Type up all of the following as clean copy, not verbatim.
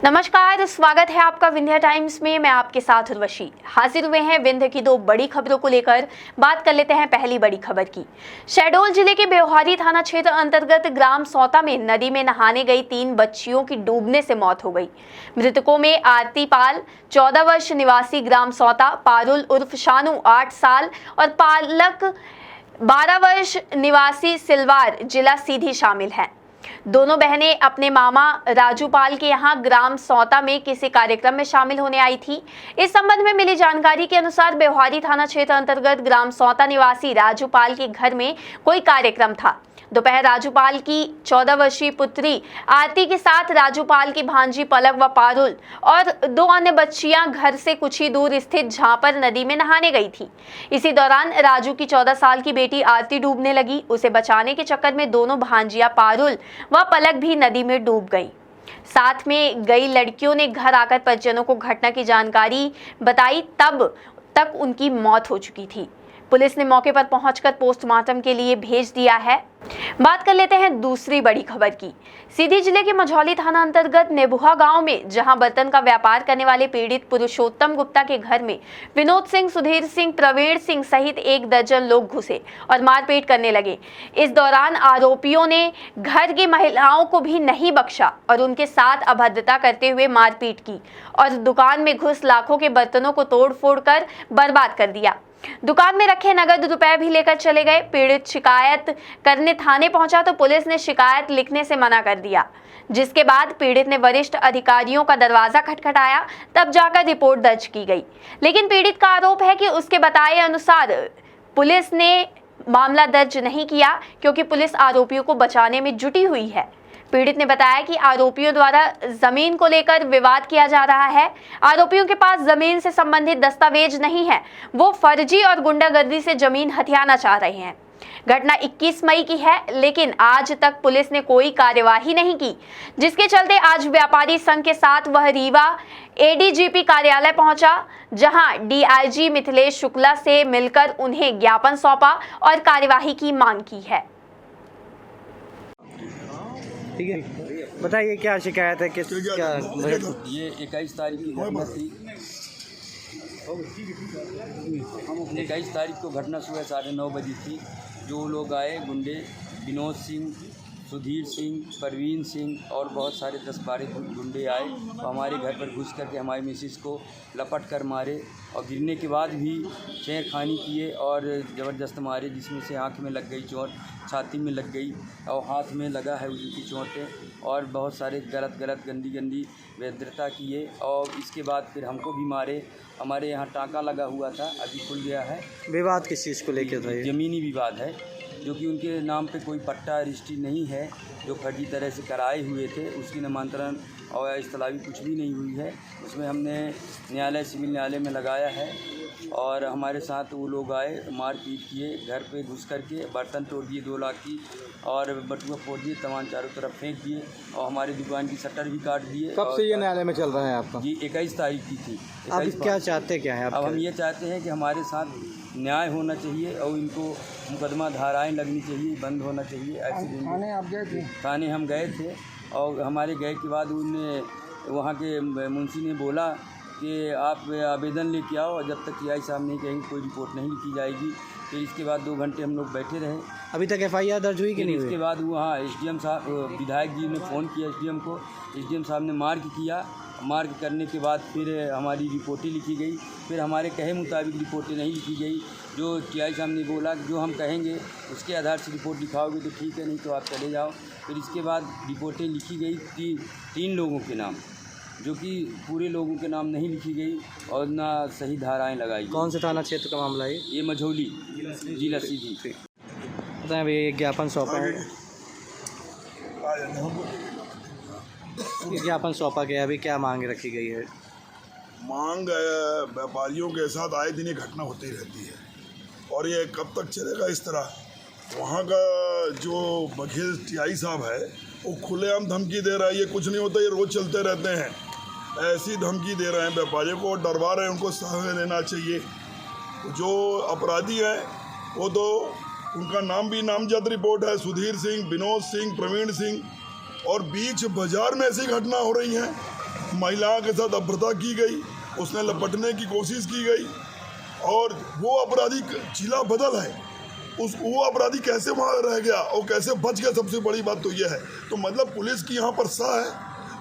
नमस्कार, स्वागत है आपका विंध्य टाइम्स में। मैं आपके साथ उर्वशी हाजिर हुए हैं विंध्य की दो बड़ी खबरों को लेकर। बात कर लेते हैं पहली बड़ी खबर की। शहडोल जिले के ब्योहारी थाना क्षेत्र अंतर्गत ग्राम सौता में नदी में नहाने गई 3 बच्चियों की डूबने से मौत हो गई। मृतकों में आरती पाल 14 वर्ष निवासी ग्राम सौता, पारुल उर्फ शानू 8 साल और पालक 12 वर्ष निवासी सिलवार जिला सीधी शामिल हैं। दोनों बहनें अपने मामा राजूपाल के यहाँ ग्राम सौता में किसी कार्यक्रम में शामिल होने आई थी। इस संबंध में मिली जानकारी के अनुसार ब्योहारी थाना क्षेत्र अंतर्गत ग्राम सौता निवासी राजूपाल के घर में कोई कार्यक्रम था। दोपहर राजूपाल की 14 वर्षीय पुत्री आरती के साथ राजूपाल की भांजी पलक व पारुल और 2 अन्य बच्चियां घर से कुछ ही दूर स्थित झापर नदी में नहाने गई थी। इसी दौरान राजू की 14 साल की बेटी आरती डूबने लगी। उसे बचाने के चक्कर में दोनों भांजियां पारुल व पलक भी नदी में डूब गई। साथ में गई लड़कियों ने घर आकर परिजनों को घटना की जानकारी बताई, तब तक उनकी मौत हो चुकी थी। पुलिस ने मौके पर पहुंचकर पोस्टमार्टम के लिए भेज दिया है। बात कर लेते हैं दूसरी बड़ी खबर की। सीधी जिले के मझौली थाना अंतर्गत नेबुहा गांव में जहां बर्तन का व्यापार करने वाले पीड़ित पुरुषोत्तम गुप्ता के घर में विनोद सिंह, सुधीर सिंह, प्रवीण सिंह सहित 1 दर्जन लोग घुसे और मारपीट करने लगे। इस दौरान आरोपियों ने घर की महिलाओं को भी नहीं बख्शा और उनके साथ अभद्रता करते हुए मारपीट की और दुकान में घुस लाखों के बर्तनों को तोड़ फोड़ कर बर्बाद कर दिया। दुकान में रखे नगद रुपए भी लेकर चले गए। पीड़ित शिकायत करने थाने पहुंचा तो पुलिस ने शिकायत लिखने से मना कर दिया, जिसके बाद पीड़ित ने वरिष्ठ अधिकारियों का दरवाजा खटखटाया, तब जाकर रिपोर्ट दर्ज की गई। लेकिन पीड़ित का आरोप है कि उसके बताए अनुसार पुलिस ने मामला दर्ज नहीं किया क्योंकि पुलिस आरोपियों को बचाने में जुटी हुई है। पीड़ित ने बताया कि आरोपियों द्वारा जमीन को लेकर विवाद किया जा रहा है। आरोपियों के पास जमीन से संबंधित दस्तावेज नहीं है। वो फर्जी और गुंडागर्दी से जमीन हथियाना चाह रहे हैं। घटना 21 मई की है, लेकिन आज तक पुलिस ने कोई कार्यवाही नहीं की, जिसके चलते आज व्यापारी संघ के साथ वह रीवा एडीजीपी कार्यालय पहुंचा, जहां डीआईजी मिथिलेश शुक्ला से मिलकर उन्हें ज्ञापन सौंपा और कार्यवाही की मांग की है। ठीक है, बताइए क्या शिकायत है, किस क्या? ये 21 तारीख की घटना थी। 21 तारीख को घटना सुबह 9:30 बजे थी। जो लोग आए गुंडे, विनोद सिंह, सुधीर सिंह, परवीन सिंह और बहुत सारे 10-12 गुंडे आए तो हमारे घर पर घुस करके हमारी मिसिस को लपट कर मारे और गिरने के बाद भी छेड़खानी किए और ज़बरदस्त मारे, जिसमें से आँख में लग गई चोट, छाती में लग गई और हाथ में लगा है उनकी चोटें और बहुत सारे गलत गंदी व्यद्रता किए। और इसके बाद फिर हमको भी मारे। हमारे यहाँ टाँका लगा हुआ था, अभी खुल गया है। विवाद किस चीज़ को लेकर था? ज़मीनी विवाद है, जो कि उनके नाम पे कोई पट्टा रजिस्ट्री नहीं है, जो फर्जी तरह से कराए हुए थे। उसकी नामांतरण और इस्तलावी कुछ भी नहीं हुई है। उसमें हमने न्यायालय, सिविल न्यायालय में लगाया है और हमारे साथ वो लोग आए, मारपीट किए, घर पे घुस करके बर्तन तोड़ दिए 2 लाख की और बटुआ फोड़ दिए, तमाम चारों तरफ फेंक दिए और हमारी दुकान की शटर भी काट दिए। कब से ये न्यायालय में चल रहा है आपका? जी 21 तारीख की थी। आप क्या चाहते क्या है आप? अब हम ये चाहते हैं कि हमारे साथ न्याय होना चाहिए और इनको मुकदमा धाराएं लगनी चाहिए, बंद होना चाहिए। ऐसे थाने आप गए थे? थाने हम गए थे और हमारे गए के बाद उनने वहाँ के मुंशी ने बोला कि आप आवेदन लेके आओ और जब तक टीआई साहब नहीं कहेंगे कोई रिपोर्ट नहीं लिखी जाएगी। फिर इसके बाद 2 घंटे हम लोग बैठे रहे। अभी तक एफआईआर दर्ज हुई कि नहीं हुई? इसके बाद वहाँ एसडीएम साहब, विधायक जी ने फ़ोन किया एसडीएम को। एसडीएम साहब ने मार्क किया। मार्क करने के बाद फिर हमारी रिपोर्टें लिखी गई। फिर हमारे कहे मुताबिक रिपोर्टें नहीं लिखी गई। जो टीआई साहब ने बोला कि जो हम कहेंगे उसके आधार से रिपोर्ट लिखाओगे तो ठीक है, नहीं तो आप चले जाओ। फिर इसके बाद रिपोर्टें लिखी गई 3 लोगों के नाम, जो कि पूरे लोगों के नाम नहीं लिखी गई और ना सही धाराएं लगाई। कौन से थाना क्षेत्र का मामला है ये? मझौली जिला सीधी। बताएं, अभी ज्ञापन सौंपा है, ज्ञापन सौंपा गया, अभी क्या मांग रखी गई है? मांग व्यापारियों के साथ आए दिन ये घटना होती रहती है और ये कब तक चलेगा इस तरह। वहाँ का जो वकील टीआई साहब है वो खुलेआम धमकी दे रहा है, ये कुछ नहीं होता, ये रोज़ चलते रहते हैं। ऐसी धमकी दे रहे हैं व्यापारियों को, डरवा रहे हैं उनको, सहायता देना चाहिए। जो अपराधी हैं वो तो उनका नाम भी नामजद रिपोर्ट है, सुधीर सिंह, विनोद सिंह, प्रवीण सिंह, और बीच बाजार में ऐसी घटना हो रही हैं, महिलाओं के साथ अभद्रता की गई, उसने लपटने की कोशिश की गई, और वो अपराधी जिला बदल है, वो अपराधी कैसे वहाँ रह गया और कैसे बच गया, सबसे बड़ी बात तो ये है। तो मतलब पुलिस की यहाँ पर सा है,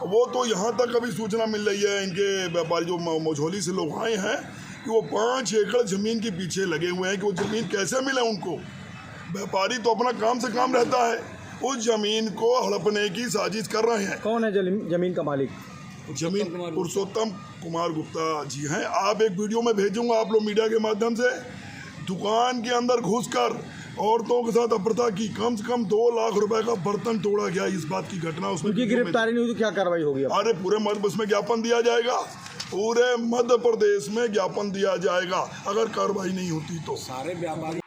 वो तो यहाँ तक अभी सूचना मिल रही है इनके व्यापारी जो मझौली से लोग आए हैं कि वो 5 एकड़ ज़मीन के पीछे लगे हुए हैं कि वो ज़मीन कैसे मिले उनको। व्यापारी तो अपना काम से काम रहता है, उस ज़मीन को हड़पने की साजिश कर रहे हैं। कौन है जमीन का मालिक? जमीन पुरुषोत्तम कुमार गुप्ता जी हैं। आप एक वीडियो में भेजूंगा आप लोग मीडिया के माध्यम से। दुकान के अंदर घुसकर औरतों के साथ अभद्रता की, कम से कम 2 लाख रुपए का बर्तन तोड़ा गया, इस बात की घटना उसमें। उनकी गिरफ्तारी नहीं हुई तो क्या कार्रवाई होगी? अरे पूरे मध्य प्रदेश में ज्ञापन दिया जाएगा, पूरे मध्य प्रदेश में ज्ञापन दिया जाएगा अगर कार्रवाई नहीं होती तो। सारे व्यापारी